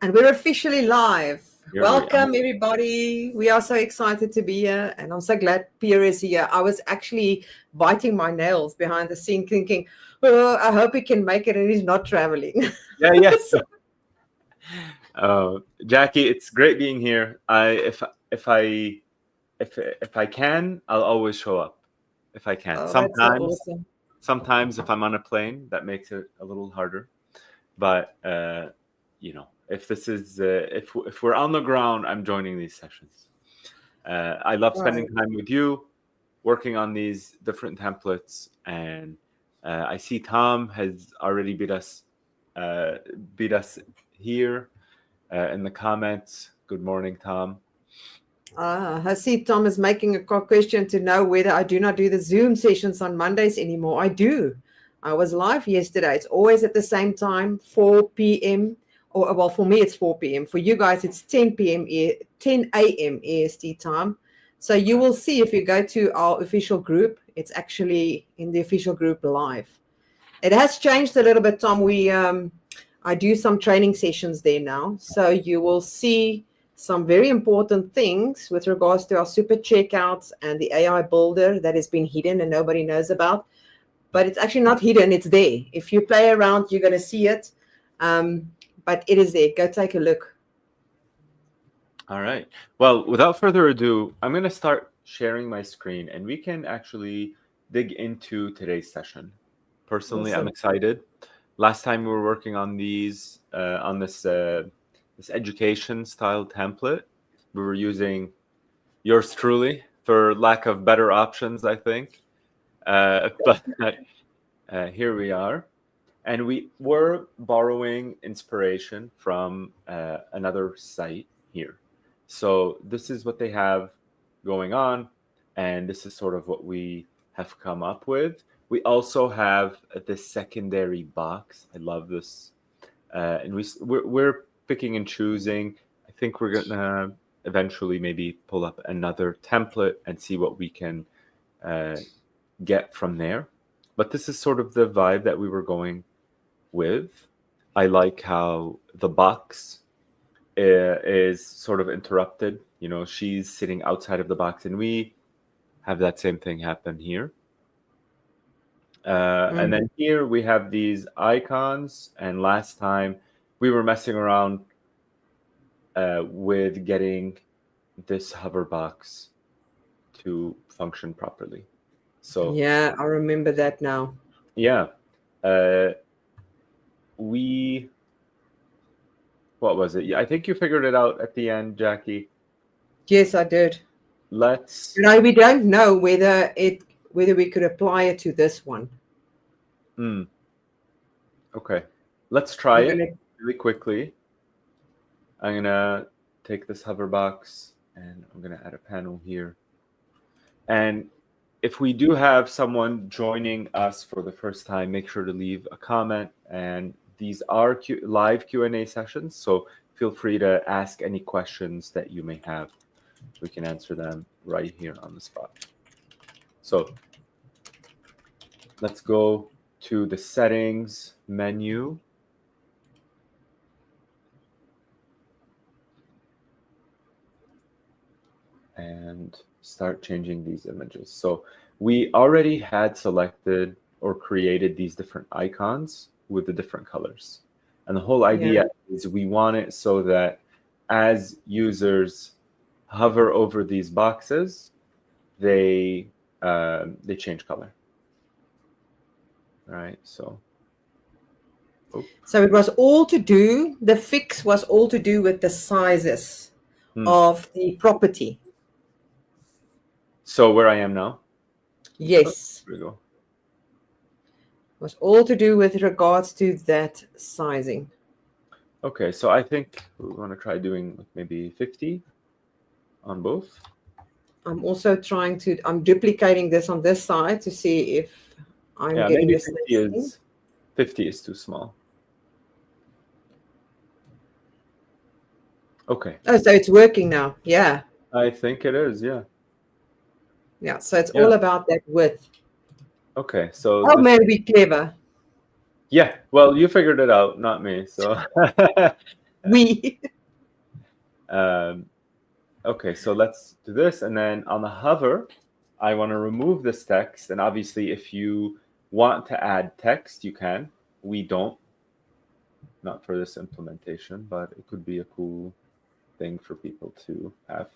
And we're officially live. Here Welcome, everybody. We are so excited to be here, and I'm so glad Pierre is here. I was actually biting my nails behind the scene, thinking, "Oh, I hope he can make it, and he's not traveling." Yes. Jackie, it's great being here. If I can, I'll always show up. If I can. Oh, that's so awesome. Sometimes if I'm on a plane, that makes it a little harder. But if this is if we're on the ground, I'm joining these sessions. I love spending time with you, working on these different templates, and I see Tom has already beat us here in the comments. Good morning, Tom. I see Tom is making a question to know whether I do not do the Zoom sessions on Mondays anymore. I do. I was live yesterday. It's always at the same time, 4 p.m. Or, well, for me, it's 4 p.m. For you guys, it's 10 a.m. EST time. So you will see if you go to our official group, it's actually in the official group live. It has changed a little bit, Tom. I do some training sessions there now. So you will see some very important things with regards to our super checkouts and the AI builder that has been hidden and nobody knows about. But it's actually not hidden. It's there. If you play around, you're going to see it. But it is there. Go take a look. All right. Well, without further ado, I'm going to start sharing my screen, and we can actually dig into today's session. Personally, awesome. I'm excited. Last time we were working on these, on this education style template, we were using yours truly for lack of better options, I think. But here we are. And we were borrowing inspiration from another site here. So this is what they have going on, and this is sort of what we have come up with. We also have this secondary box. I love this. And we're picking and choosing. I think we're going to eventually maybe pull up another template and see what we can get from there. But this is sort of the vibe that we were going with. I like how the box is sort of interrupted. You know, she's sitting outside of the box, and we have that same thing happen here. And then here we have these icons. And last time we were messing around with getting this hover box to function properly. So yeah, I remember that now. Yeah. What was it? I think you figured it out at the end, Jackie. Yes, I did. No, we don't know whether we could apply it to this one. Okay. Let's try it really quickly. I'm going to take this hover box and I'm going to add a panel here. And if we do have someone joining us for the first time, make sure to leave a comment. And these are live Q&A sessions, so feel free to ask any questions that you may have. We can answer them right here on the spot. So let's go to the settings menu. And start changing these images. So we already had selected or created these different icons with the different colors. And the whole idea is we want it so that as users hover over these boxes, they change color. All right, so. So it was all to do, the fix was all to do with the sizes of the property. So where I am now? Yes. Here we go. It was all to do with regards to that sizing. Okay, so I think we're going to try doing maybe 50 on both. I'm also I'm duplicating this on this side to see if I'm getting maybe this. 50 is too small. Okay. Oh, so it's working now. Yeah. I think it is, yeah. Yeah, so it's all about that width. Okay, so. Oh, maybe clever. Yeah, well, you figured it out, not me. So We. Okay, so let's do this. And then on the hover, I want to remove this text. And obviously, if you want to add text, you can. We don't. Not for this implementation, but it could be a cool thing for people to have.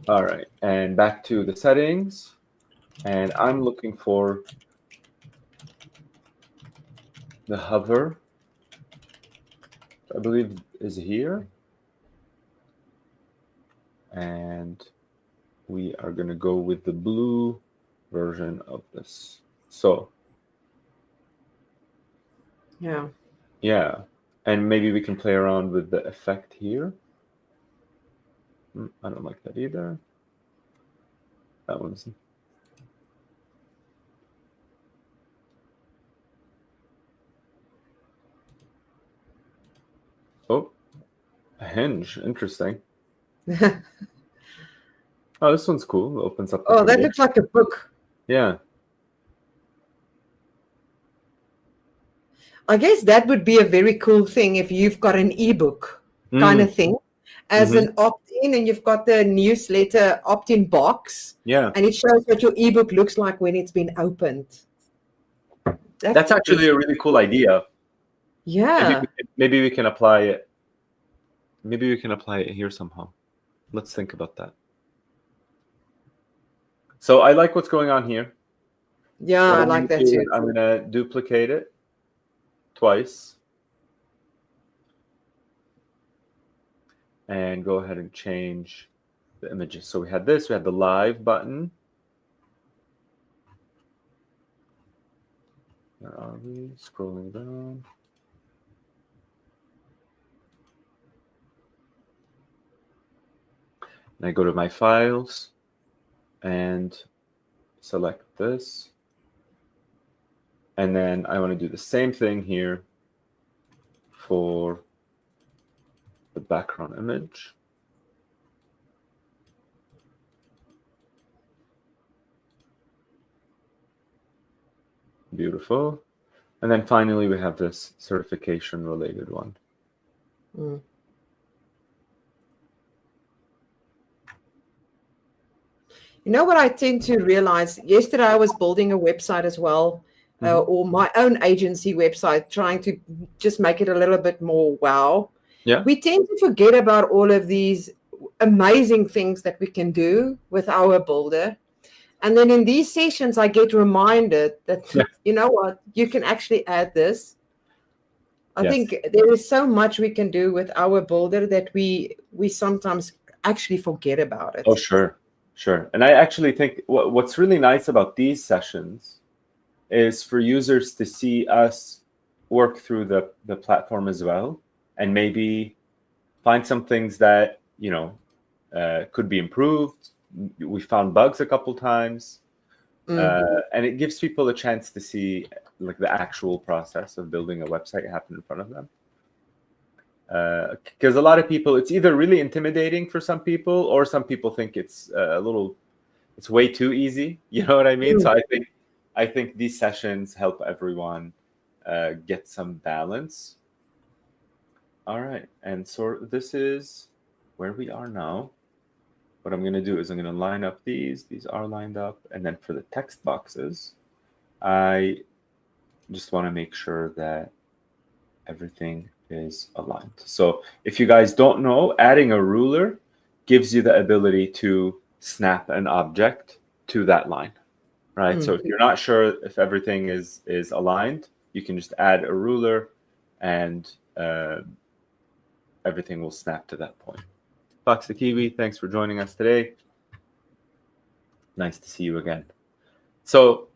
All right, and back to the settings. And I'm looking for the hover, I believe is here. And we are going to go with the blue version of this. So, yeah. And maybe we can play around with the effect here. I don't like that either. That one's... Oh, a hinge. Interesting. Oh, this one's cool. It opens up. Oh, that looks like a book. Yeah. I guess that would be a very cool thing if you've got an ebook kind of thing as an opt-in, and you've got the newsletter opt-in box. Yeah. And it shows what your ebook looks like when it's been opened. That's actually a really cool idea. Yeah. Maybe we can apply it. Maybe we can apply it here somehow. Let's think about that. So I like what's going on here. Yeah, I like that too. I'm going to duplicate it twice. And go ahead and change the images. So we had this, we had the live button. Where are we? Scrolling down. And I go to my files and select this. And then I want to do the same thing here for the background image. Beautiful. And then finally, we have this certification related one. You know what I tend to realize? Yesterday I was building a website as well, or my own agency website, trying to just make it a little bit more wow. Yeah. We tend to forget about all of these amazing things that we can do with our builder. And then in these sessions, I get reminded that, you know what, you can actually add this. I think there is so much we can do with our builder that we sometimes actually forget about it. Oh, sure. Sure. And I actually think what's really nice about these sessions is for users to see us work through the platform as well, and maybe find some things that, you know, could be improved. We found bugs a couple times, and it gives people a chance to see like the actual process of building a website happen in front of them. Because a lot of people, it's either really intimidating for some people, or some people think it's it's way too easy. You know what I mean? So I think these sessions help everyone get some balance. All right, and so this is where we are now. What I'm going to do is I'm going to line up these. These are lined up, and then for the text boxes, I just want to make sure that everything is aligned. So if you guys don't know, adding a ruler gives you the ability to snap an object to that line, right? So if you're not sure if everything is aligned, you can just add a ruler and everything will snap to that point. Fox the Kiwi, thanks for joining us today. Nice to see you again. So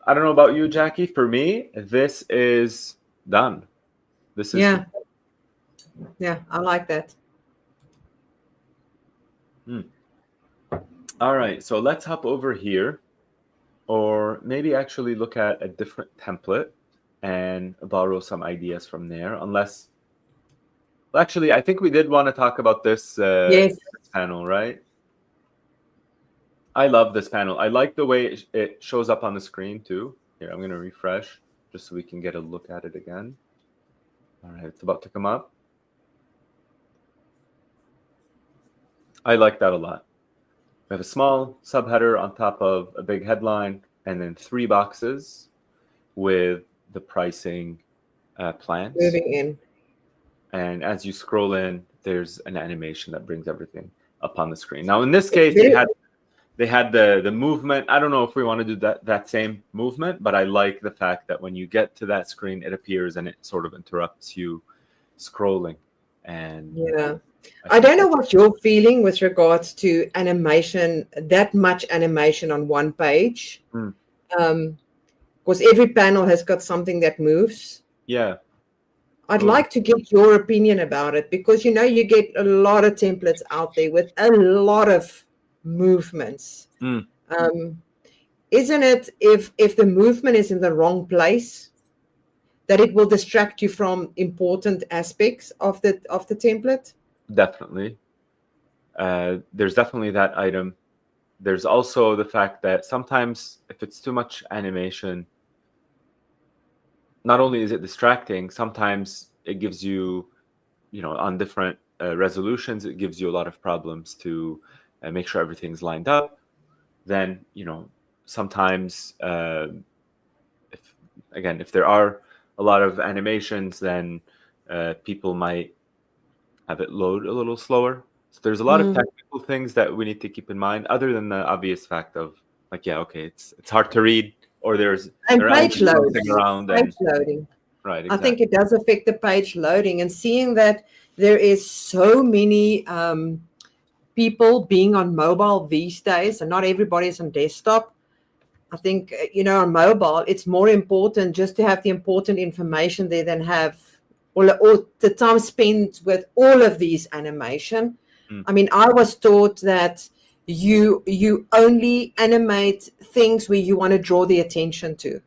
I don't know about you, Jackie. For me, this is done. This is yeah, I like that. All right, so let's hop over here, or maybe actually look at a different template and borrow some ideas from there. Unless, well, actually, I think we did want to talk about this panel, right? I love this panel. I like the way it shows up on the screen too. Here, I'm going to refresh. just so we can get a look at it again. All right, it's about to come up. I like that a lot. We have a small subheader on top of a big headline, and then 3 boxes with the pricing plans. Moving in. And as you scroll in, there's an animation that brings everything up on the screen. Now, in this case, they had the movement. I don't know if we want to do that same movement, but I like the fact that when you get to that screen, it appears and it sort of interrupts you scrolling. And yeah, I don't know what you're feeling with regards to animation, that much animation on one page. Because every panel has got something that moves. Yeah. I'd like to get your opinion about it, because you get a lot of templates out there with a lot of movements. Isn't it, if the movement is in the wrong place, that it will distract you from important aspects of the template? Definitely. There's definitely that item. There's also the fact that sometimes if it's too much animation, not only is it distracting, sometimes it gives you, on different resolutions, it gives you a lot of problems to make sure everything's lined up. Then, sometimes, if there are a lot of animations, then people might have it load a little slower. So there's a lot of technical things that we need to keep in mind, other than the obvious fact of it's hard to read, or there's page loading. Around page loading. Right, exactly. I think it does affect the page loading, and seeing that there is so many people being on mobile these days, and not everybody is on desktop. I think, on mobile, it's more important just to have the important information there than have all the time spent with all of these animation. I mean, I was taught that you only animate things where you want to draw the attention to,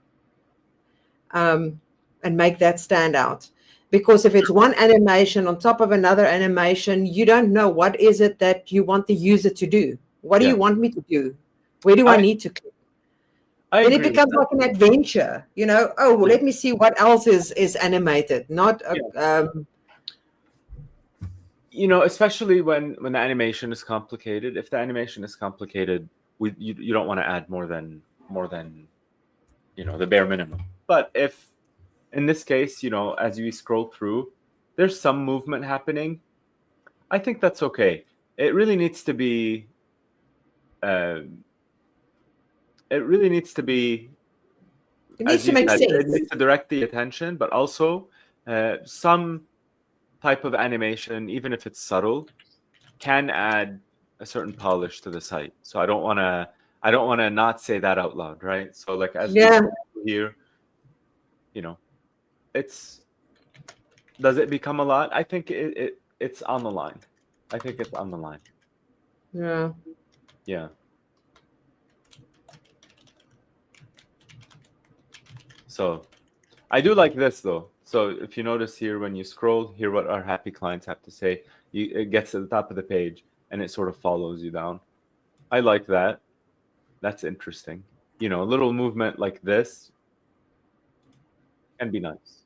and make that stand out. Because if it's one animation on top of another animation, you don't know what is it that you want the user to do. What do you want me to do? Where do I need to click? Then it becomes like an adventure, let me see what else is animated, not especially when the animation is complicated. If the animation is complicated, you don't want to add more than the bare minimum. But if in this case, as you scroll through, there's some movement happening, I think that's okay. It really needs to be it needs to make sense. It needs to direct the attention, but also some type of animation, even if it's subtle, can add a certain polish to the site. So I don't want to not say that out loud, right? So like as we scroll here, does it become a lot? I think it's on the line. I think it's on the line. Yeah. Yeah. So I do like this though. So if you notice here, when you scroll, hear what our happy clients have to say, it gets to the top of the page and it sort of follows you down. I like that. That's interesting. A little movement like this can be nice.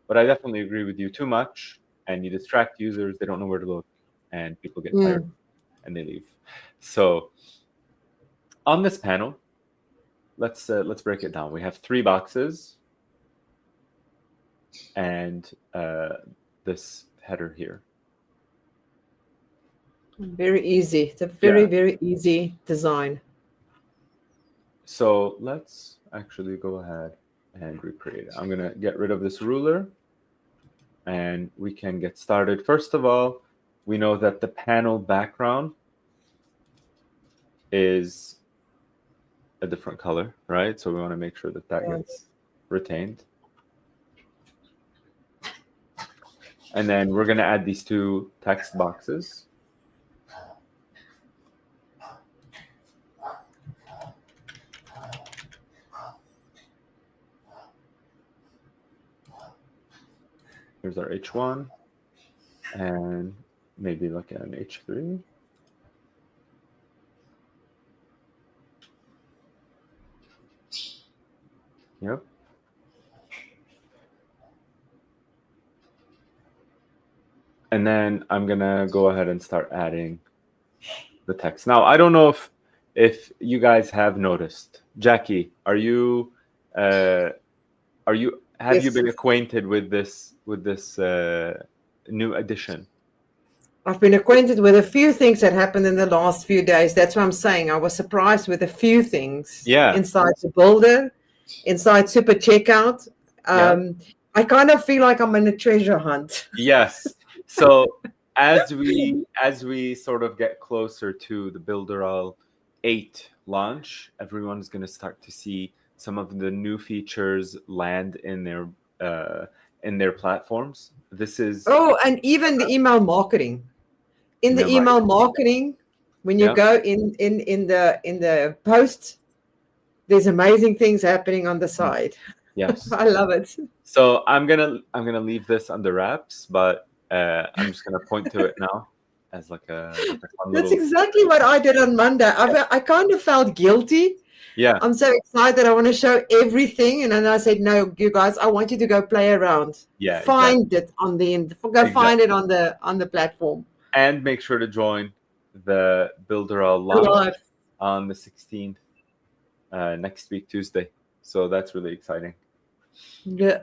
But I definitely agree with you. Too much, and you distract users. They don't know where to look, and people get tired and they leave. So on this panel, let's break it down. We have 3 boxes and this header here. Very easy. It's a very easy design. So let's actually go ahead and recreate it. I'm going to get rid of this ruler and we can get started. First of all, we know that the panel background is a different color, right? So we want to make sure that gets retained. And then we're going to add these 2 text boxes. Here's our H1 and maybe look at an H3. Yep. And then I'm gonna go ahead and start adding the text. Now, I don't know if you guys have noticed. Jackie, have you Yes. been acquainted with this new addition? I've been acquainted with a few things that happened in the last few days. That's what I'm saying. I was surprised with a few things Yeah. inside the builder, inside Super Checkout. Yeah. I kind of feel like I'm in a treasure hunt. Yes. So as we sort of get closer to the Builderall 8 launch, everyone's going to start to see some of the new features land in their platforms. This is Oh, and even the email marketing. In the Right. email marketing, when you Yeah. go in the post, there's amazing things happening on the side. Yes. I love it. So I'm gonna leave this under wraps, but I'm just gonna point to it now as like a fun That's little. exactly what I did on Monday. I kind of felt guilty. Yeah. I'm so excited. I want to show everything. And then I said, no, you guys, I want you to go play around. Yeah. Find it on the end. Go find it on the platform. And make sure to join the Builderall launch Live. on the 16th, next week, Tuesday. So that's really exciting. Yeah.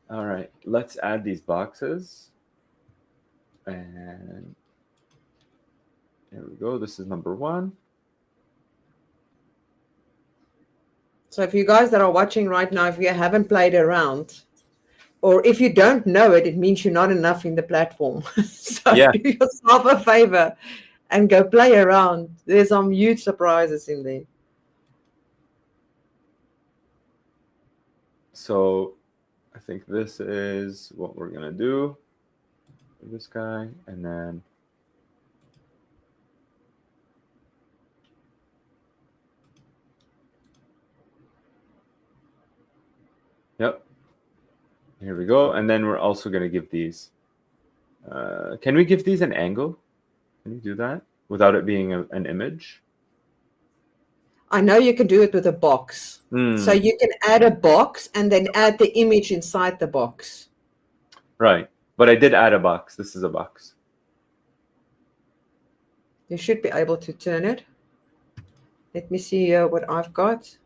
All right, let's add these boxes. And there we go. This is number 1. So if you guys that are watching right now, if you haven't played around, or if you don't know it, it means you're not enough in the platform. So Yeah. do yourself a favor and go play around. There's some huge surprises in there. So I think this is what we're going to do for this guy. And then yep. Here we go. And then we're also going to give these. Can we give these an angle? Can you do that without it being an image? I know you can do it with a box. So you can add a box and then add the image inside the box. Right. But I did add a box. This is a box. You should be able to turn it. Let me see what I've got.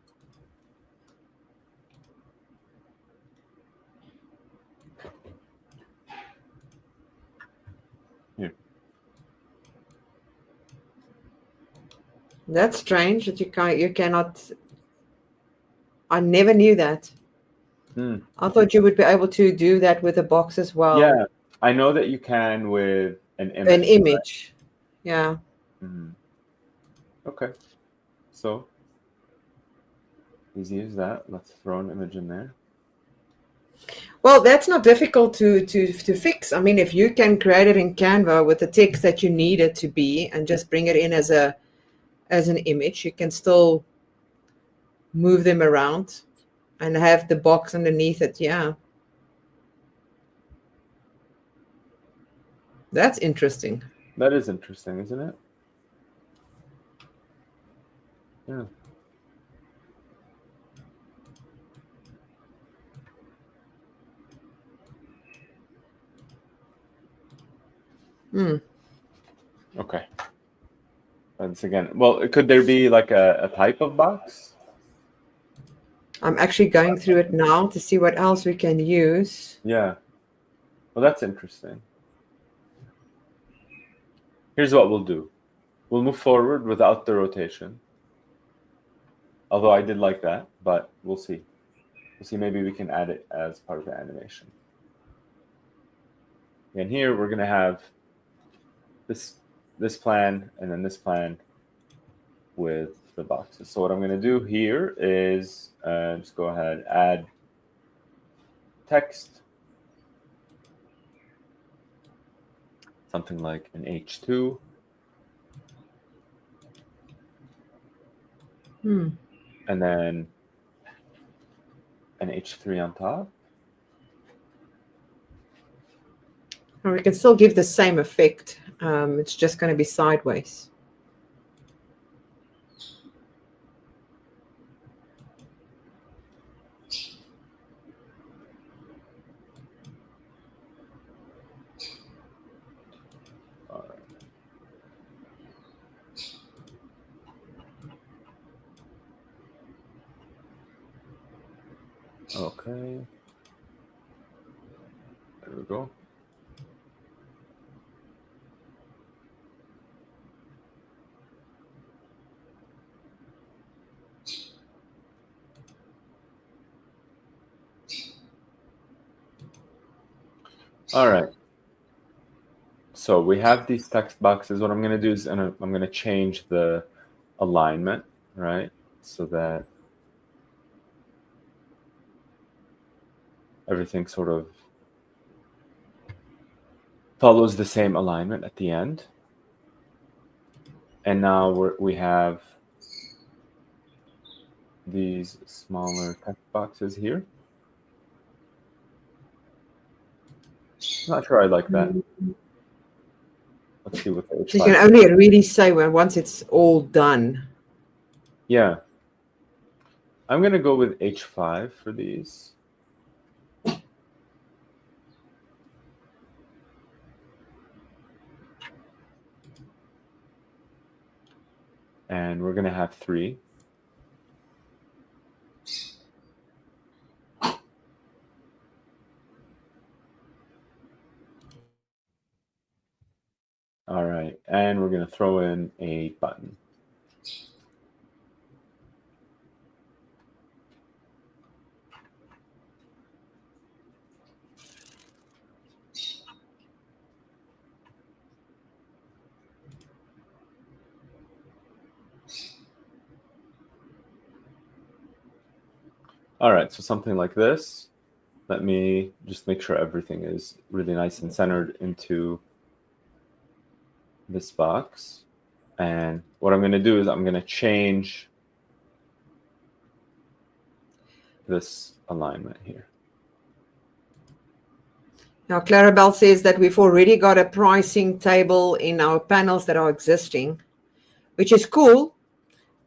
Here. That's strange that you cannot. I never knew that. I thought you would be able to do that with a box as well. Yeah, I know that you can with an image. An image. Yeah. Okay. So easy as that. Let's throw an image in there. Well, that's not difficult to fix. I mean, if you can create it in Canva with the text that you need it to be and just bring it in as an image, you can still move them around and have the box underneath it. Yeah. That's interesting. That is interesting, isn't it? Yeah. Okay. Once again, well, could there be like a type of box? I'm actually going through it now to see what else we can use. Yeah. Well, that's interesting. Here's what we'll do. We'll move forward without the rotation. Although I did like that, but we'll see. We'll see, maybe we can add it as part of the animation. And here we're going to have this plan and then this plan with the boxes. So what I'm going to do here is just go ahead, add text, something like an H2. And then an H3 on top. And we can still give the same effect. It's just going to be sideways. Okay. There we go. All right. So we have these text boxes. What I'm going to do is I'm going to change the alignment, right? So that everything sort of follows the same alignment at the end. And now we have these smaller text boxes here. I'm not sure I like that. Let's see what the H5. You can only really say when once it's all done. Yeah. I'm going to go with H5 for these. And we're going to have 3. All right. And we're going to throw in a button. All right, so something like this. Let me just make sure everything is really nice and centered into this box. And what I'm going to do is I'm going to change this alignment here. Now, Clarabelle says that we've already got a pricing table in our panels that are existing, which is cool,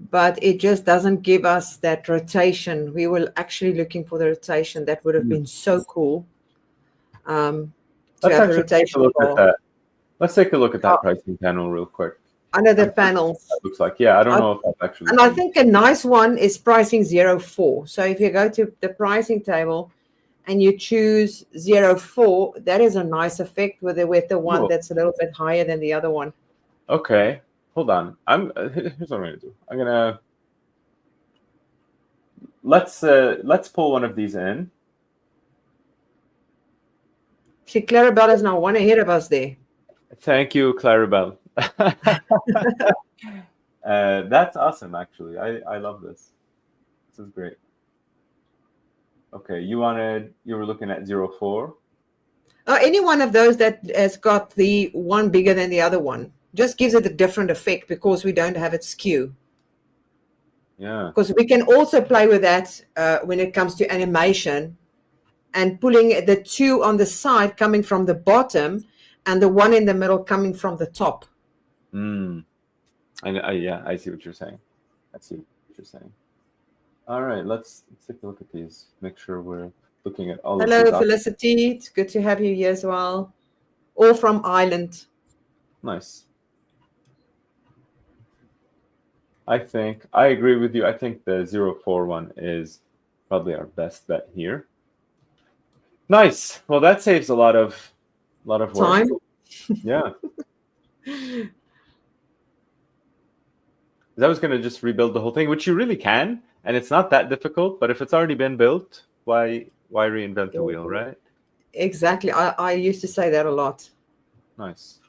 but it just doesn't give us that rotation. We were actually looking for the rotation. That would have been so cool. To Let's have a actually take a rotation look at bar. that. Let's take a look at that pricing panel real quick. Under the panels. That looks like, yeah, I don't know if that's actually. And I think a nice one is pricing 04. So if you go to the pricing table and you choose 04, that is a nice effect with the one that's a little bit higher than the other one. Okay, hold on. Here's what I'm gonna do. I'm gonna let's pull one of these in. See, Clarabelle is now one ahead of us there. Thank you, Clarabelle. That's awesome, actually. I love this. This is great. Okay, you were looking at 04? Any one of those that has got the one bigger than the other one just gives it a different effect because we don't have it skew. Yeah. Because we can also play with that when it comes to animation and pulling the 2 on the side coming from the bottom and the 1 in the middle coming from the top. Yeah, I see what you're saying. All right, let's take a look at these. Make sure we're looking at all of these. Hello, Felicity. It's good to have you here as well. All from Ireland. Nice. I agree with you. I think the 04 one is probably our best bet here. Nice. Well, that saves a lot of work. Time. Yeah. I was going to just rebuild the whole thing, which you really can, and it's not that difficult. But if it's already been built, why reinvent the wheel, right? Exactly. I used to say that a lot. Nice.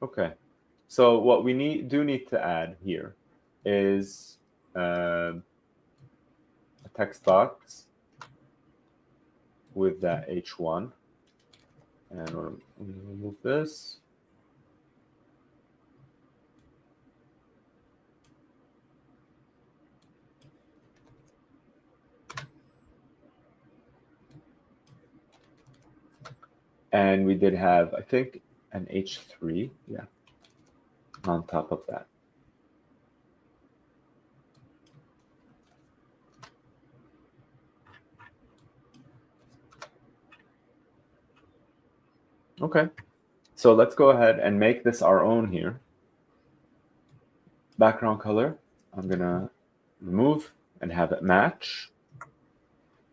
Okay. So what we do need to add here is a text box with that H1. And we're going to remove this. And we did have, I think, an H3, yeah, on top of that. Okay, so let's go ahead and make this our own here. Background color, I'm gonna remove and have it match.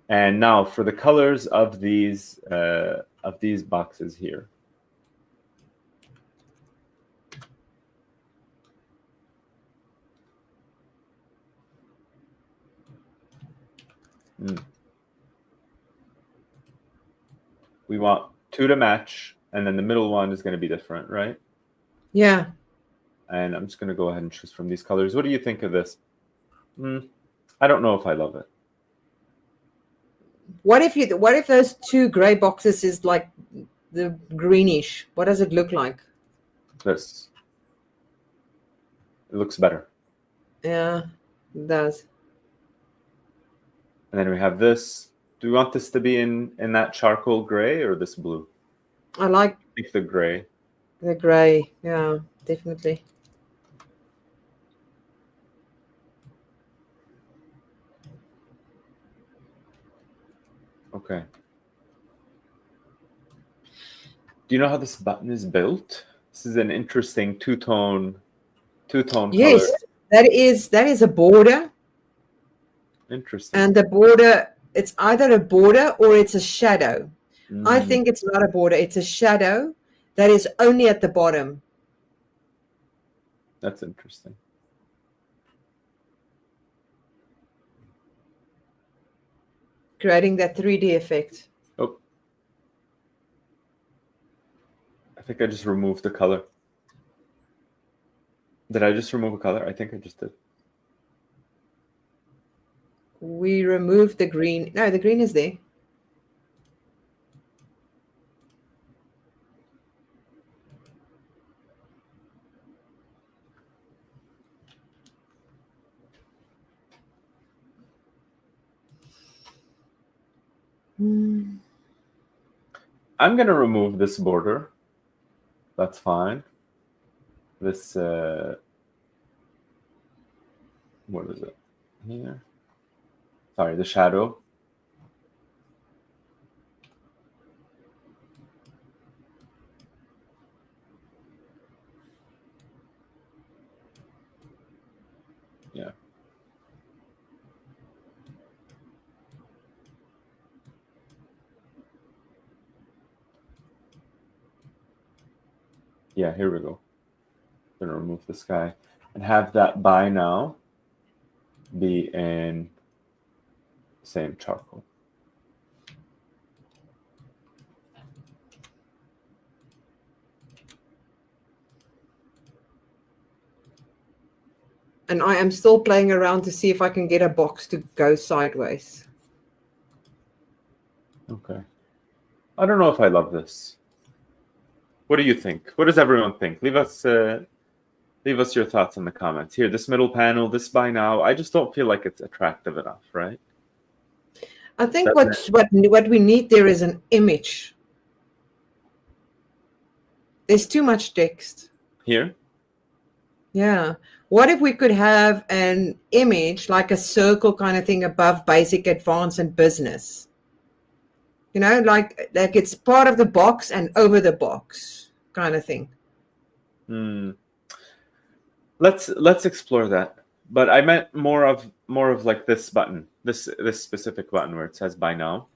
And now for the colors of these boxes here. We want 2 to match, and then the middle one is going to be different, right? Yeah. And I'm just going to go ahead and choose from these colors. What do you think of this? I don't know if I love it. What if those 2 gray boxes is like the greenish? What does it look like? This. It looks better. Yeah, it does. And then we have this. Do we want this to be in that charcoal gray or this blue? I think the gray. The gray, yeah, definitely. Okay. Do you know how this button is built? This is an interesting two-tone Yes, color. that is a border. Interesting. And the border, it's either a border or it's a shadow. I think it's not a border, it's a shadow that is only at the bottom. That's interesting. Creating that 3D effect. Oh. I think I just removed the color. Did I just remove a color? I think I just did. We removed the green. No, the green is there. I'm going to remove this border. That's fine. This, what is it? Here. Sorry, the shadow. Yeah. Yeah, here we go. I'm going to remove this guy and have that buy now be in same charcoal. And I am still playing around to see if I can get a box to go sideways. Okay. I don't know if I love this. What do you think? What does everyone think? Leave us your thoughts in the comments. Here, this middle panel, this buy now, I just don't feel like it's attractive enough, right? I think what we need there is an image. There's too much text. Here? Yeah. What if we could have an image, like a circle kind of thing above basic, advanced, and business? You know, like it's part of the box and over the box kind of thing. Let's explore that. But I meant more of like this button, this specific button where it says buy now.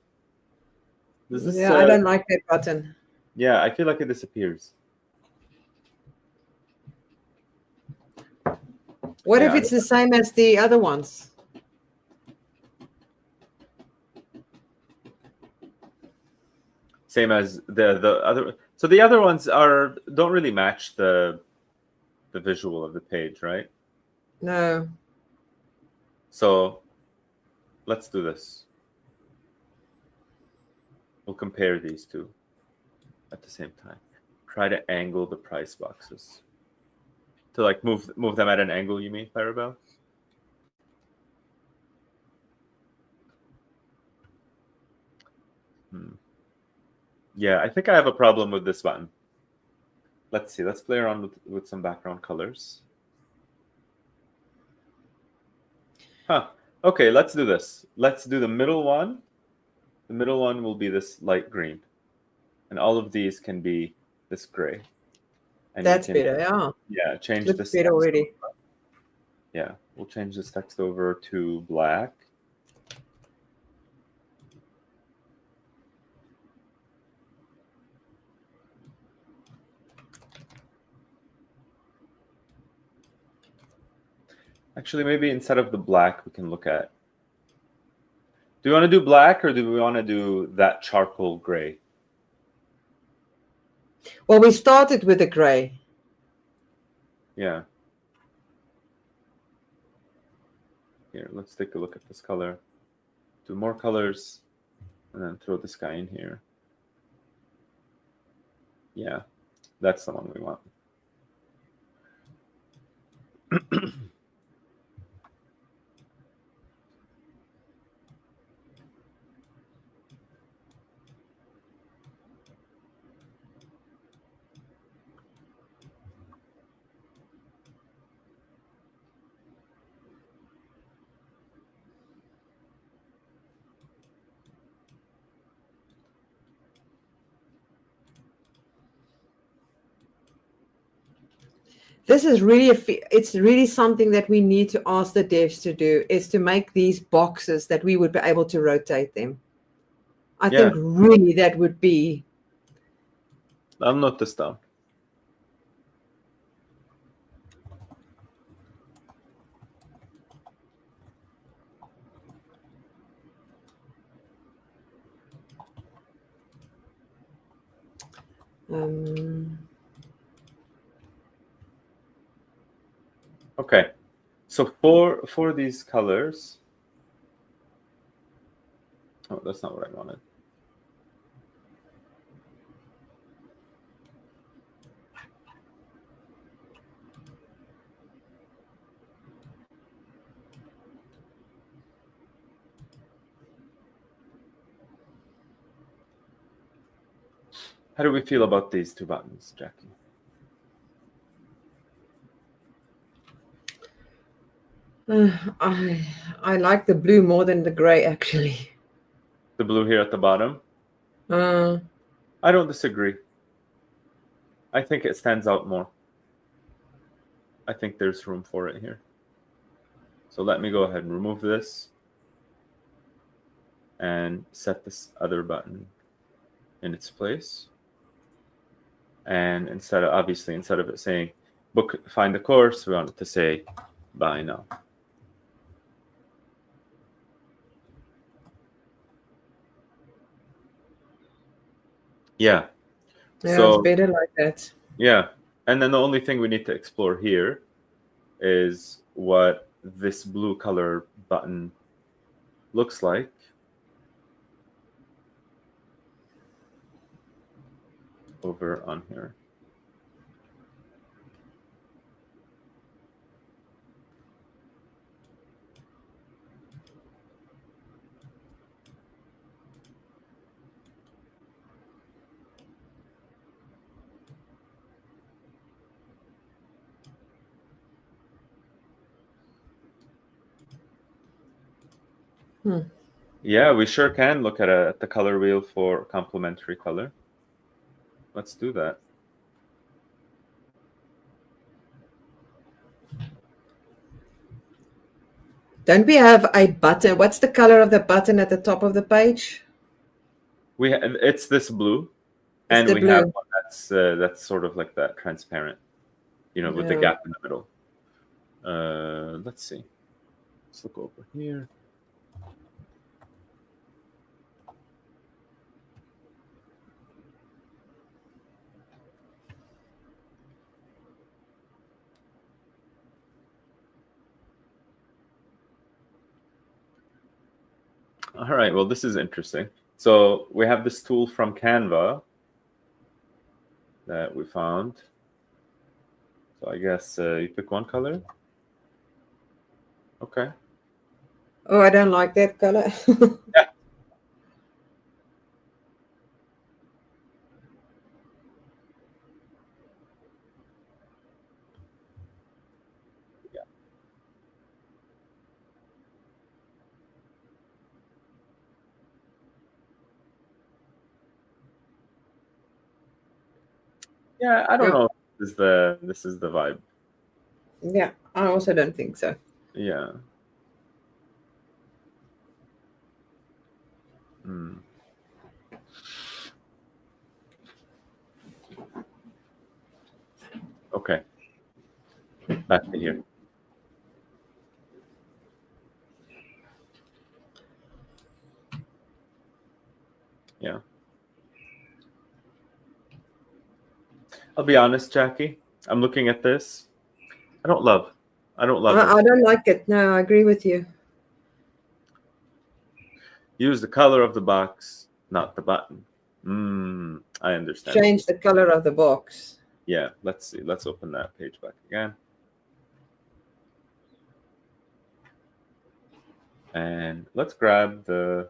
Yeah, I don't like that button. Yeah, I feel like it disappears. What if it's the same as the other ones? Same as the other. So the other ones don't really match the visual of the page, right? No. So let's do this. We'll compare these two at the same time. Try to angle the price boxes. To like move them at an angle, you mean, Clarabelle? Yeah, I think I have a problem with this button. Let's see. Let's play around with some background colors. Huh. Okay, let's do this. Let's do the middle one. The middle one will be this light green. And all of these can be this gray. And that's better, yeah. Yeah, change this better already. Yeah, we'll change this text over to black. Actually, maybe instead of the black, we can look at. Do we want to do black or do we want to do that charcoal gray? Well, we started with the gray. Yeah. Here, let's take a look at this color. Do more colors, and then throw this guy in here. Yeah, that's the one we want. This is really it's really something that we need to ask the devs to do, is to make these boxes that we would be able to rotate them. I think really that would be. I'll note this down. Okay, so for these colors, oh, that's not what I wanted. How do we feel about these two buttons, Jackie? I like the blue more than the gray, actually. The blue here at the bottom? I don't disagree. I think it stands out more. I think there's room for it here. So let me go ahead and remove this and set this other button in its place. And instead of it saying find the course, we want it to say buy now. Yeah. So it's better like that. Yeah. And then the only thing we need to explore here is what this blue color button looks like. Over on here. Yeah, we sure can look at the color wheel for complementary color. Let's do that. Don't we have a button? What's the color of the button at the top of the page? It's this blue, it's and we blue. have one that's sort of like that transparent, with the gap in the middle. Let's see. Let's look over here. All right, well, this is interesting. So we have this tool from Canva that we found. So I guess you pick one color. Okay. Oh, I don't like that color. Yeah. Yeah, I don't know if this is the vibe. Yeah, I also don't think so. Yeah. Okay. Back to here. Yeah. I'll be honest, Jackie. I'm looking at this. I don't love it. I don't like it. No, I agree with you. Use the color of the box, not the button. I understand. Change the color of the box. Yeah, let's see. Let's open that page back again. And let's grab the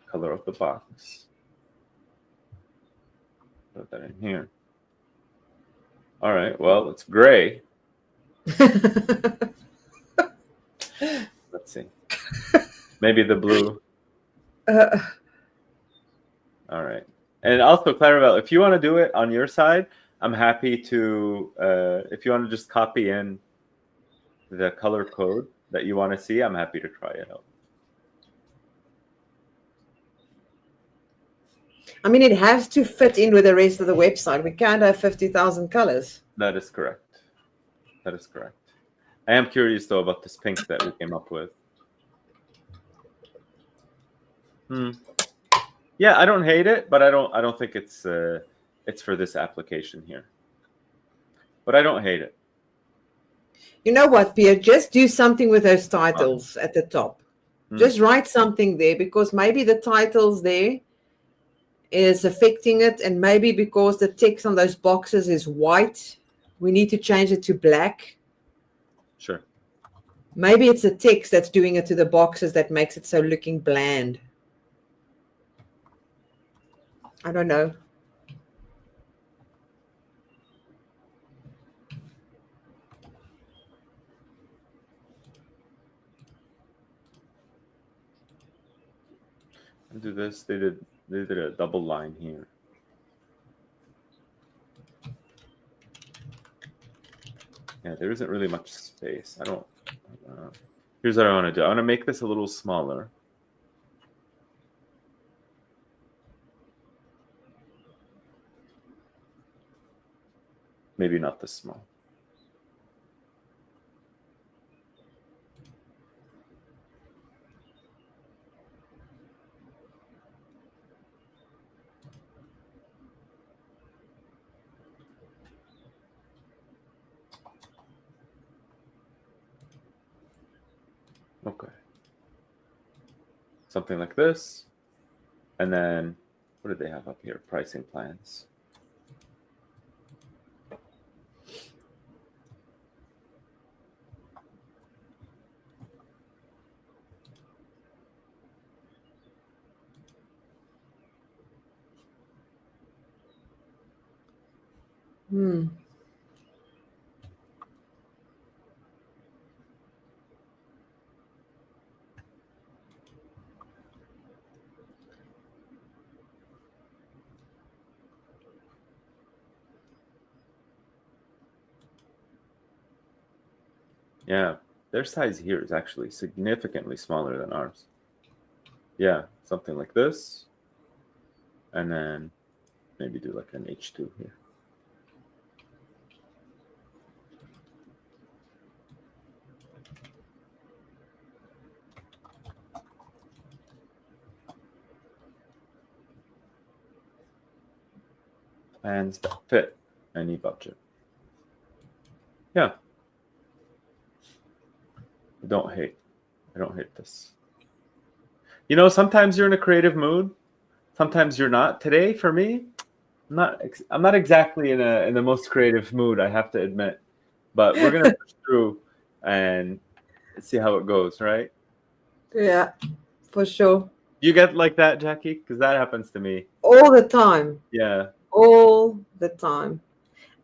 color of the box. Put that in here. All right, well, it's gray. Let's see. Maybe the blue. All right. And also, Clarabelle, if you want to do it on your side, I'm happy to, if you want to just copy in the color code that you want to see, I'm happy to try it out. I mean, it has to fit in with the rest of the website. We can't have 50,000 colors. That is correct. That is correct. I am curious, though, about this pink that we came up with. Yeah, I don't hate it, but I don't think it's for this application here. But I don't hate it. You know what, Pierre? Just do something with those titles at the top. Just write something there, because maybe the titles there is affecting it, and maybe because the text on those boxes is white, we need to change it to black. Sure. Maybe it's the text that's doing it to the boxes that makes it so looking bland. I don't know. I'll do this. They did a double line here. Yeah, there isn't really much space. Here's what I want to do. I want to make this a little smaller. Maybe not this small. Okay. Something like this. And then, what did they have up here? Pricing plans. Yeah, their size here is actually significantly smaller than ours. Yeah, something like this. And then maybe do like an H2 here. Plans that fit any budget. Yeah. I don't hate this. You know, sometimes you're in a creative mood, sometimes you're not. Today, for me, I'm not exactly in the most creative mood, I have to admit. But we're gonna push through and see how it goes, right? Yeah, for sure. You get like that, Jackie? Because that happens to me all the time. Yeah. All the time.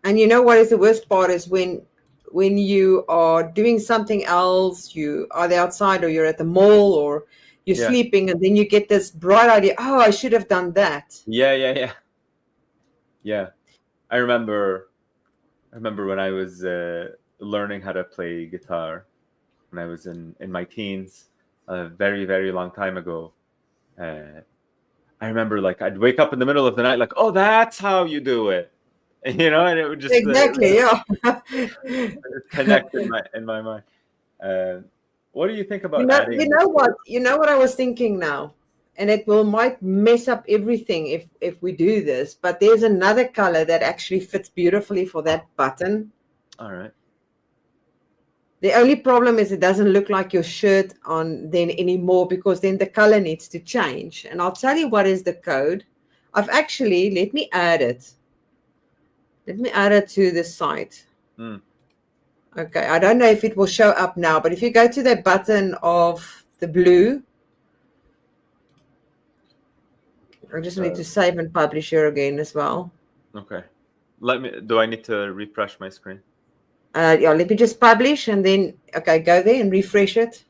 And you know what is the worst part is when you are doing something else, you are the outside or you're at the mall or you're sleeping, and then you get this bright idea, oh, I should have done that. Yeah. I remember when I was learning how to play guitar when I was in my teens, a very, very long time ago. I remember like I'd wake up in the middle of the night like, oh, that's how you do it. You know, and it would just exactly connect in my mind. What do you think about adding? You know what I was thinking now? and it might mess up everything if we do this. But there's another color that actually fits beautifully for that button. All right. The only problem is it doesn't look like your shirt on then anymore, because then the color needs to change. And I'll tell you what is the code. I've actually, let me add it. Let me add it to the site. Okay, I don't know if it will show up now, but if you go to the button of the blue, I just need to save and publish here again as well. Okay. Do I need to refresh my screen? Yeah, let me just publish and then, okay, go there and refresh it.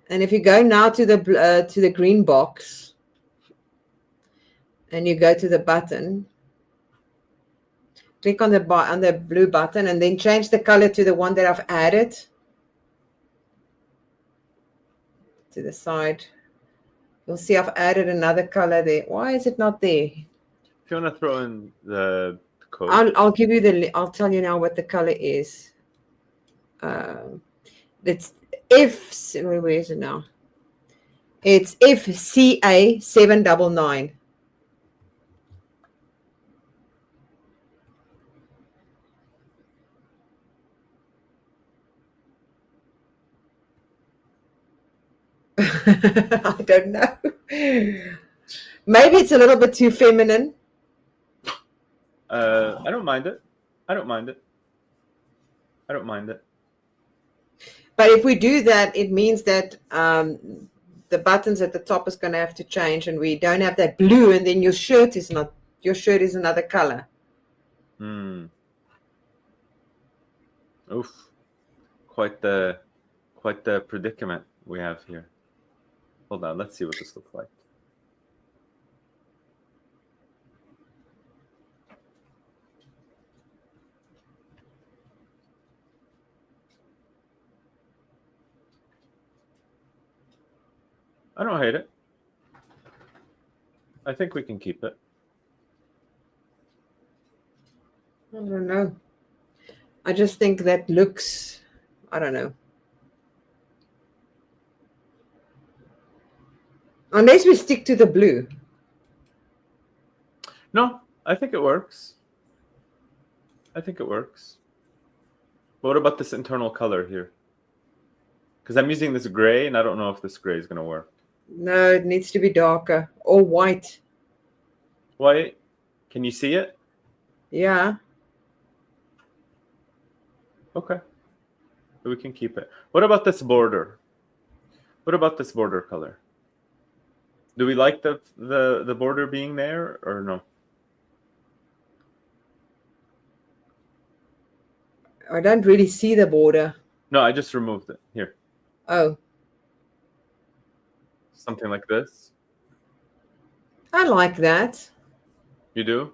And if you go now to the green box and you go to the button, click on the blue button and then change the color to the one that I've added to the side. You'll see I've added another color there. Why is it not there? If you want to throw in the code, I'll give you I'll tell you now what the color is. It's where is it now? It's FCA799. I don't know. Maybe it's a little bit too feminine. I don't mind it. I don't mind it. I don't mind it. But if we do that, it means that the buttons at the top is going to have to change, and we don't have that blue, and then your shirt is another color. Oof. Quite the predicament we have here. Hold on, let's see what this looks like. I don't hate it. I think we can keep it. I don't know. I just think that looks, I don't know. Unless we stick to the blue. No, I think it works. I think it works. But what about this internal color here? Because I'm using this gray, and I don't know if this gray is going to work. No, it needs to be darker or white. White? Can you see it? Yeah. Okay. So we can keep it. What about this border? What about this border color? Do we like the border being there or no? I don't really see the border. No, I just removed it. Here. Oh. Something like this. I like that. You do?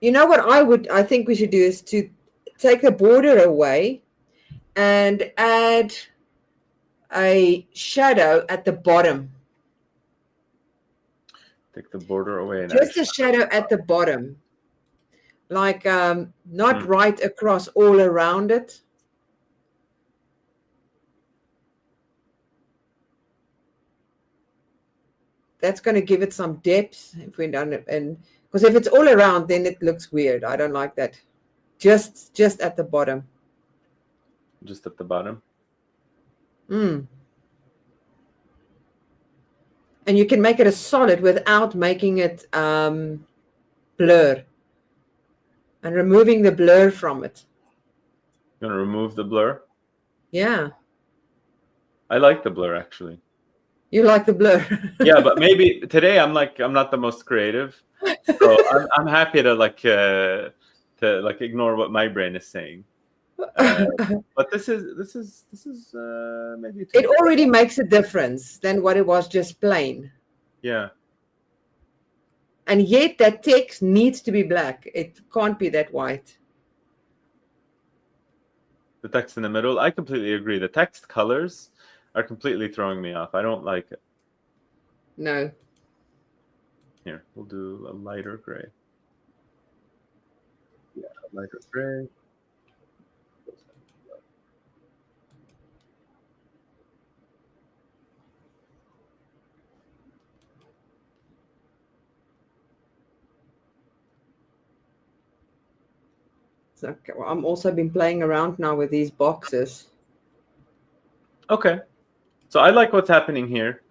You know what I think we should do is to take the border away and add a shadow at the bottom. Take the border away and just a shadow at the bottom, like not right across all around it. That's going to give it some depth if we done it, and because if it's all around, then it looks weird. I don't like that. Just at the bottom. Just at the bottom. And you can make it a solid without making it blur and removing the blur from it. You're gonna remove the blur? Yeah. I like the blur actually. You like the blur? Yeah, but maybe today I'm not the most creative, so I'm happy to ignore what my brain is saying. But this is maybe it already makes a difference than what it was just plain. Yeah. And yet that text needs to be black. It can't be that white. The text in the middle, I completely agree. The text colors are completely throwing me off. I don't like it. No. Here, we'll do a lighter gray. Yeah, a lighter gray. So, okay, well, I'm also been playing around now with these boxes. Okay. So I like what's happening here.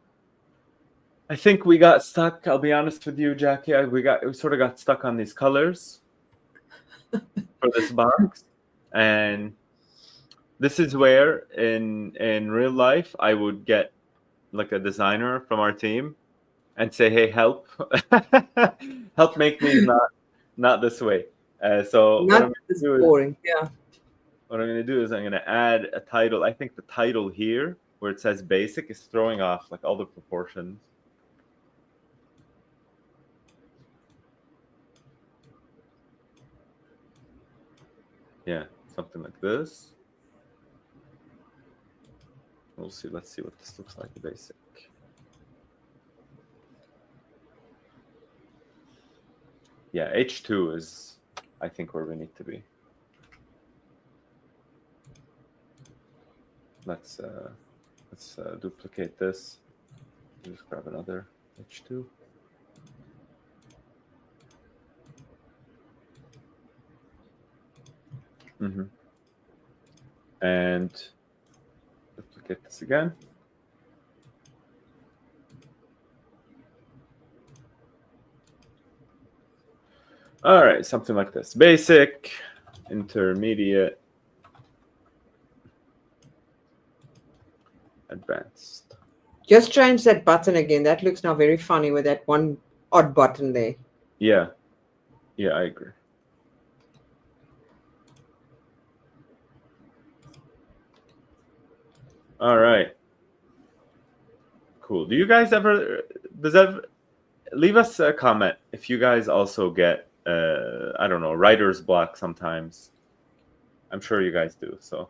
I think we got stuck. I'll be honest with you, Jackie. We sort of got stuck on these colors for this box, and this is where in real life I would get like a designer from our team and say, "Hey, help, help make these not this way." So what I'm Not going this to do is boring. Yeah. I'm going to add a title. I think the title here, where it says basic, is throwing off like all the proportions. Yeah, something like this. We'll see. Let's see what this looks like. Basic. Yeah, H2 is, I think, where we need to be. Let's duplicate this. Just grab another H2. And duplicate this again. All right, something like this. Basic, intermediate, advanced. Just change that button again. That looks now very funny with that one odd button there. Yeah, I agree. All right. Cool. Do you guys leave us a comment if you guys also get I don't know, writer's block sometimes. I'm sure you guys do. So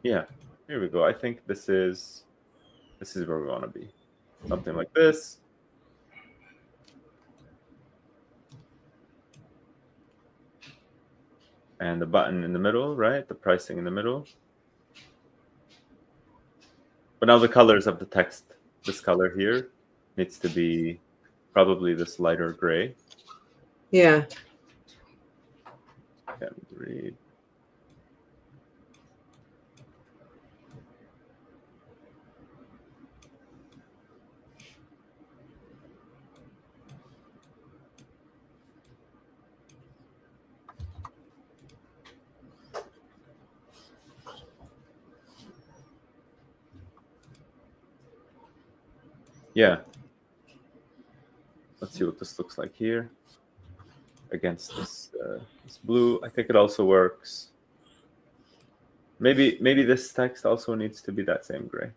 yeah, here we go. I think this is where we want to be. Something like this. And the button in the middle, right? The pricing in the middle. But now the colors of the text, this color here, needs to be probably this lighter gray. Yeah. Can't read. Yeah. Let's see what this looks like here against this blue. I think it also works. Maybe this text also needs to be that same gray.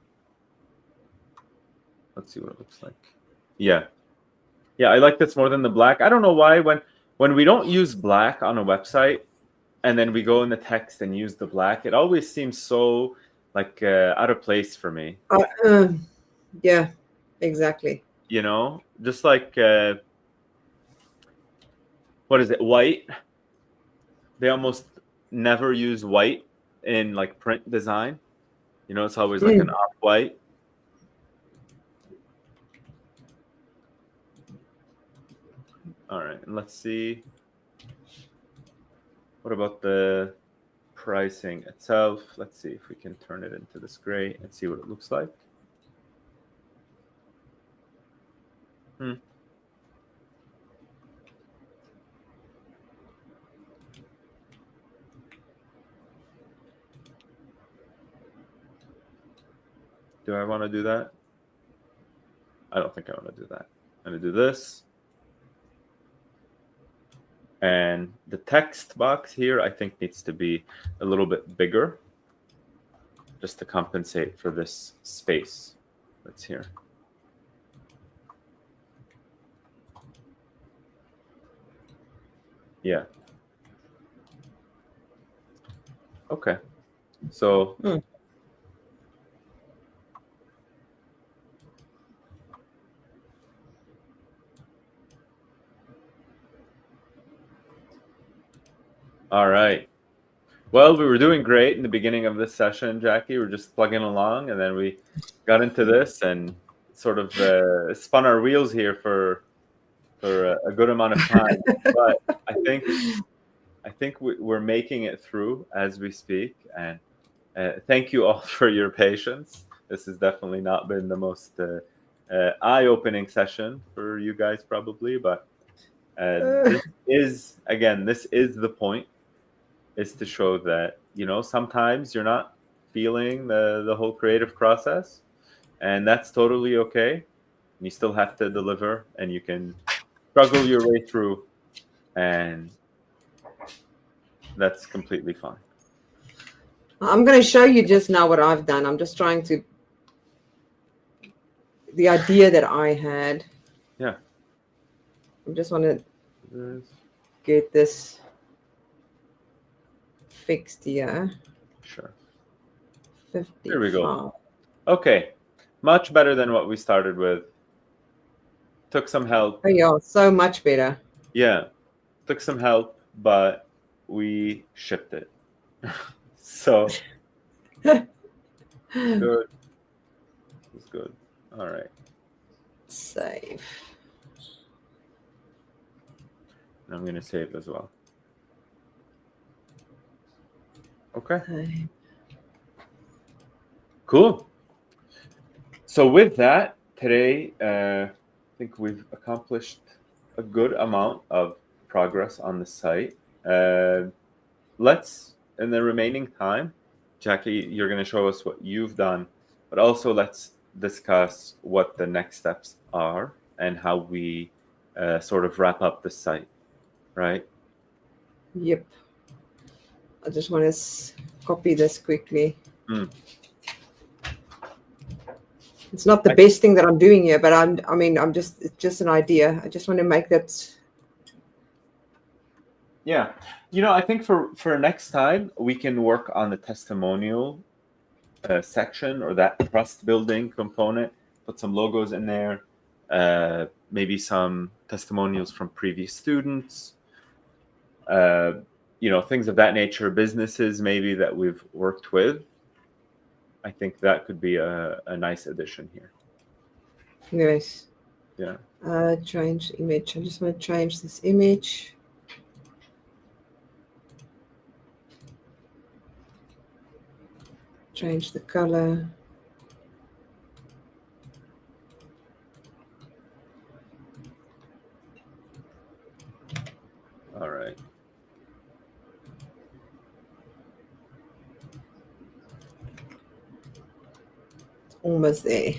Let's see what it looks like. Yeah, I like this more than the black. I don't know why when we don't use black on a website and then we go in the text and use the black, it always seems so like out of place for me. Yeah, exactly. You know, just like what is it? White. They almost never use white in like print design. You know, it's always like an off-white. All right, and let's see. What about the pricing itself? Let's see if we can turn it into this gray and see what it looks like. Do I want to do that? I don't think I want to do that. I'm going to do this. And the text box here, I think, needs to be a little bit bigger just to compensate for this space that's here. Yeah. Okay. So all right. Well, we were doing great in the beginning of this session, Jackie. We're just plugging along, and then we got into this and sort of spun our wheels here for for a good amount of time. But I think we're making it through as we speak. And thank you all for your patience. This has definitely not been the most eye-opening session for you guys, probably. But this is the point, is to show that, sometimes you're not feeling the whole creative process, and that's totally okay. You still have to deliver, and you can struggle your way through, and that's completely fine. I'm going to show you just now what I've done. I'm just trying to, the idea that I had. Yeah. I just want to get this fixed here. Sure. 55. There we go. Okay. Much better than what we started with. Took some help. Oh, yeah, so much better. Yeah. Took some help, but we shipped it. So good. It's good. All right. Save. And I'm going to save as well. Okay. Cool. So with that, today, I think we've accomplished a good amount of progress on the site. Let's, in the remaining time, Jackie, you're going to show us what you've done, but also let's discuss what the next steps are and how we sort of wrap up the site, right? Yep. I just want to copy this quickly. It's not the best thing that I'm doing here, but it's just an idea. I just want to make that. Yeah. I think for next time, we can work on the testimonial section, or that trust building component, put some logos in there, maybe some testimonials from previous students, things of that nature, businesses maybe that we've worked with. I think that could be a nice addition here. Yes. Yeah. Change image. I just want to change this image. Change the color. All right. Almost there.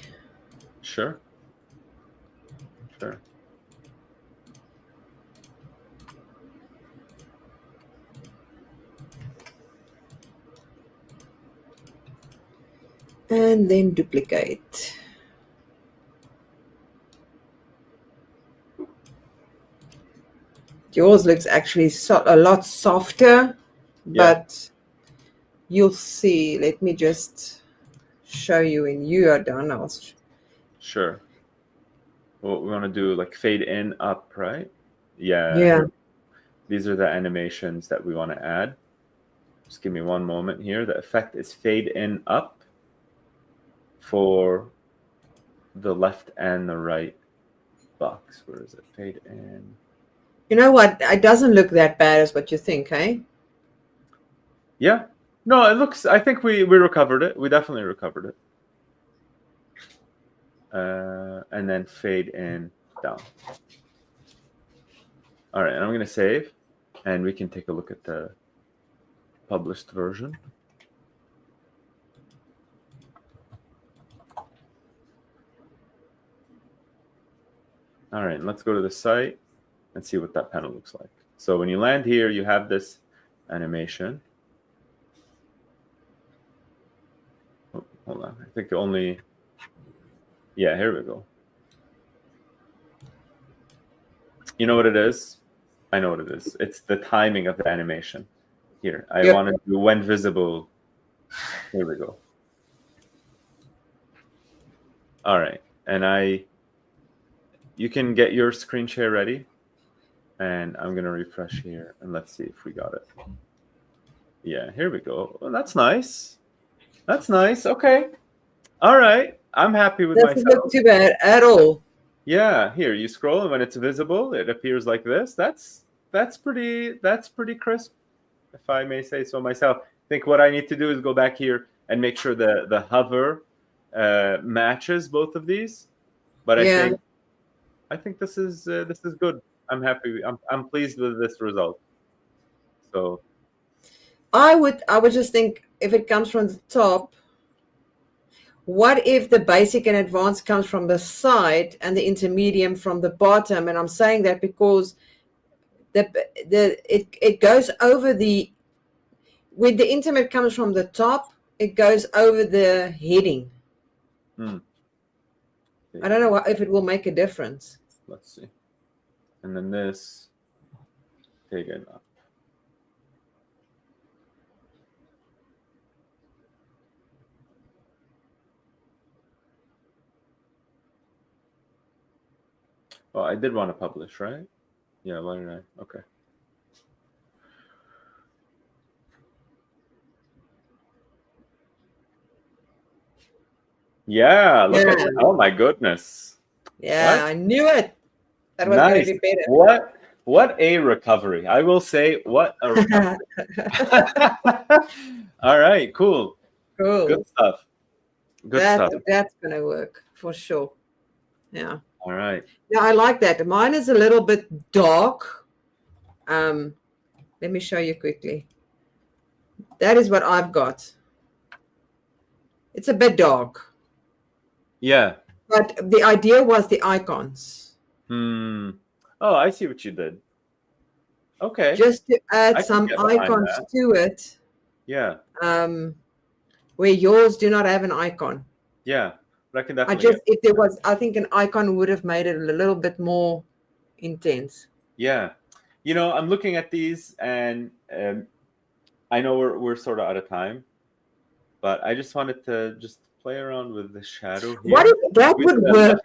Sure. And then duplicate. Yours looks actually a lot softer, but you'll see. Let me just show you when you are done. Sure. Well, we want to do like fade in, up, right? Yeah. Yeah. These are the animations that we want to add. Just give me one moment here. The effect is fade in, up for the left and the right box. Where is it? Fade in. You know what? It doesn't look that bad as what you think, eh? Yeah. No, it looks, I think we recovered it. We definitely recovered it. And then fade in, down. All right, and I'm going to save, and we can take a look at the published version. All right, let's go to the site and see what that panel looks like. So when you land here, you have this animation. Oh, hold on, I think only, yeah, here we go. You know what it is? I know what it is. It's the timing of the animation. Here, I want to do when visible. Here we go. All right, and you can get your screen share ready, and I'm gonna refresh here, and let's see if we got it. Yeah, here we go. Well, that's nice. That's nice. Okay. All right. I'm happy with myself. Doesn't look too bad at all. Yeah, here you scroll, and when it's visible, it appears like this. That's pretty crisp, if I may say so myself. I think what I need to do is go back here and make sure the hover matches both of these. But Yeah. I think this is good. I'm happy. I'm pleased with this result. So I would just think if it comes from the top, what if the basic and advanced comes from the side and the intermediate from the bottom? And I'm saying that because it goes over the, when the intimate comes from the top, it goes over the heading. I don't know if it will make a difference. Let's see. And then this, take it up. Oh, I did want to publish, right? Yeah, why did I? Okay. Yeah, look at it. Oh my goodness. Yeah, I knew it. That was Nice. going to be better. What a recovery. I will say, what a recovery. All right, cool. Cool. Good stuff. Stuff. That's going to work for sure. Yeah. All right. Yeah, I like that. Mine is a little bit dark. Let me show you quickly. That is what I've got. It's a bit dark. Yeah. But the idea was the icons. Oh, I see what you did. Okay. Just to add some icons to it. Yeah. Where yours do not have an icon. Yeah. But I can definitely. If there was, I think an icon would have made it a little bit more intense. Yeah. You know, I'm looking at these, and I know we're sort of out of time, but I just wanted to play around with the shadow here. What if that would work?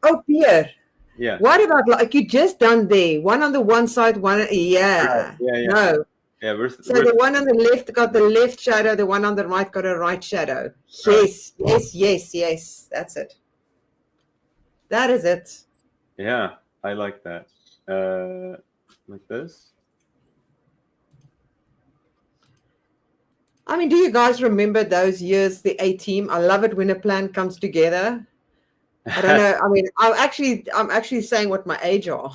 Oh, Pierre. Yeah. What about like you just done there? One on the one side, one. Yeah. No. Yeah. So the one on the left got the left shadow. The one on the right got a right shadow. Yes. Yes. That's it. That is it. Yeah, I like that. Like this. I mean, do you guys remember those years, the A-team? I love it when a plan comes together. I don't know. I mean, I'm actually saying what my age are.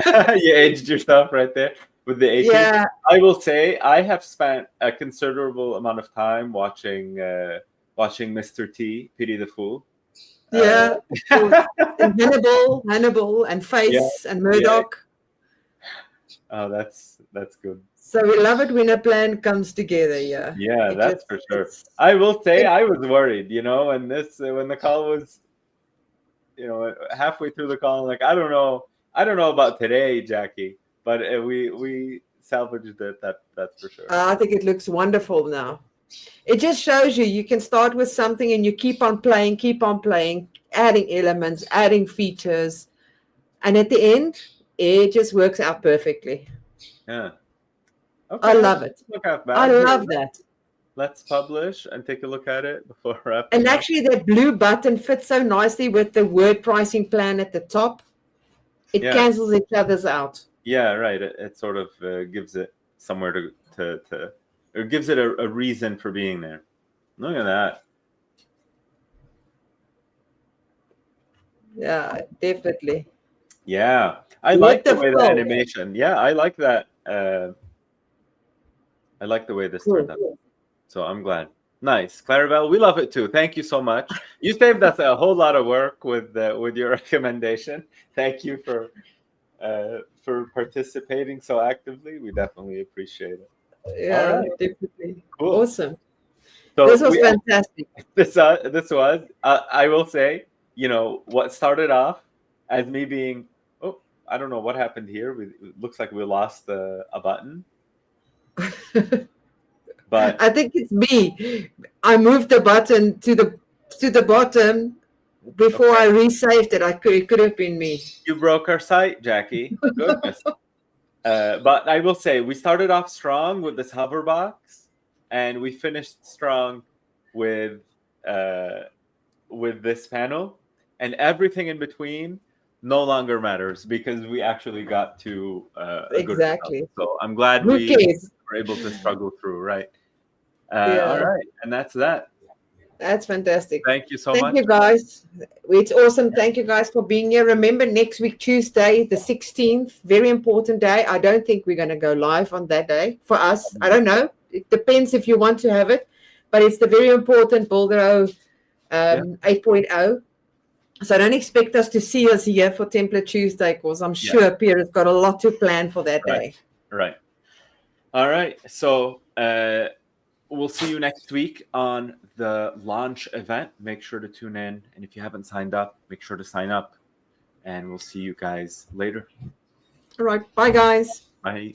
You aged yourself right there with the A-team. Yeah. I will say I have spent a considerable amount of time watching Mr. T, Pity the Fool. Yeah. And Hannibal and Face and Murdoch. Yeah. Oh, that's good. So we love it when a plan comes together. Yeah. Yeah, that's for sure. I will say I was worried, when the call was, halfway through the call, I'm like, I don't know about today, Jackie, but we salvaged it. That's for sure. I think it looks wonderful now. It just shows you can start with something and you keep on playing, adding elements, adding features, and at the end, it just works out perfectly. Yeah. Okay. I love it. I love that. Let's publish and take a look at it before wrapping. And actually, that blue button fits so nicely with the word pricing plan at the top. It cancels each other's out. Yeah, right. It sort of gives it somewhere to or gives it a reason for being there. Look at that. Yeah, definitely. Yeah, I like the way the animation. Yeah, I like that. I like the way this turned out. So I'm glad. Nice, Clarabelle. We love it too. Thank you so much. You saved us a whole lot of work with your recommendation. Thank you for participating so actively. We definitely appreciate it. Yeah, definitely. Cool. Awesome. So this was fantastic. This was. I will say, what started off as me being, I don't know what happened here. It looks like we lost a button. But I think it's me. I moved the button to the bottom before I resaved it. It could have been me. You broke our site, Jackie. Goodness. But I will say we started off strong with this hover box, and we finished strong with this panel, and everything in between no longer matters because we actually got to a good Exactly. result. So I'm glad Who we cares? were able to struggle through, right? Yeah. All right, and that's that. That's fantastic. Thank you so Thank much. you, guys. It's awesome. Thank you, guys, for being here. Remember, next week, Tuesday, the 16th, very important day. I don't think we're going to go live on that day for us. I don't know. It depends if you want to have it, but it's the very important Builderall 8.0. So don't expect us to see us here for Template Tuesday because I'm sure Pierre's got a lot to plan for that day. Right. All right. So we'll see you next week on the launch event. Make sure to tune in. And if you haven't signed up, make sure to sign up. And we'll see you guys later. All right. Bye, guys. Bye.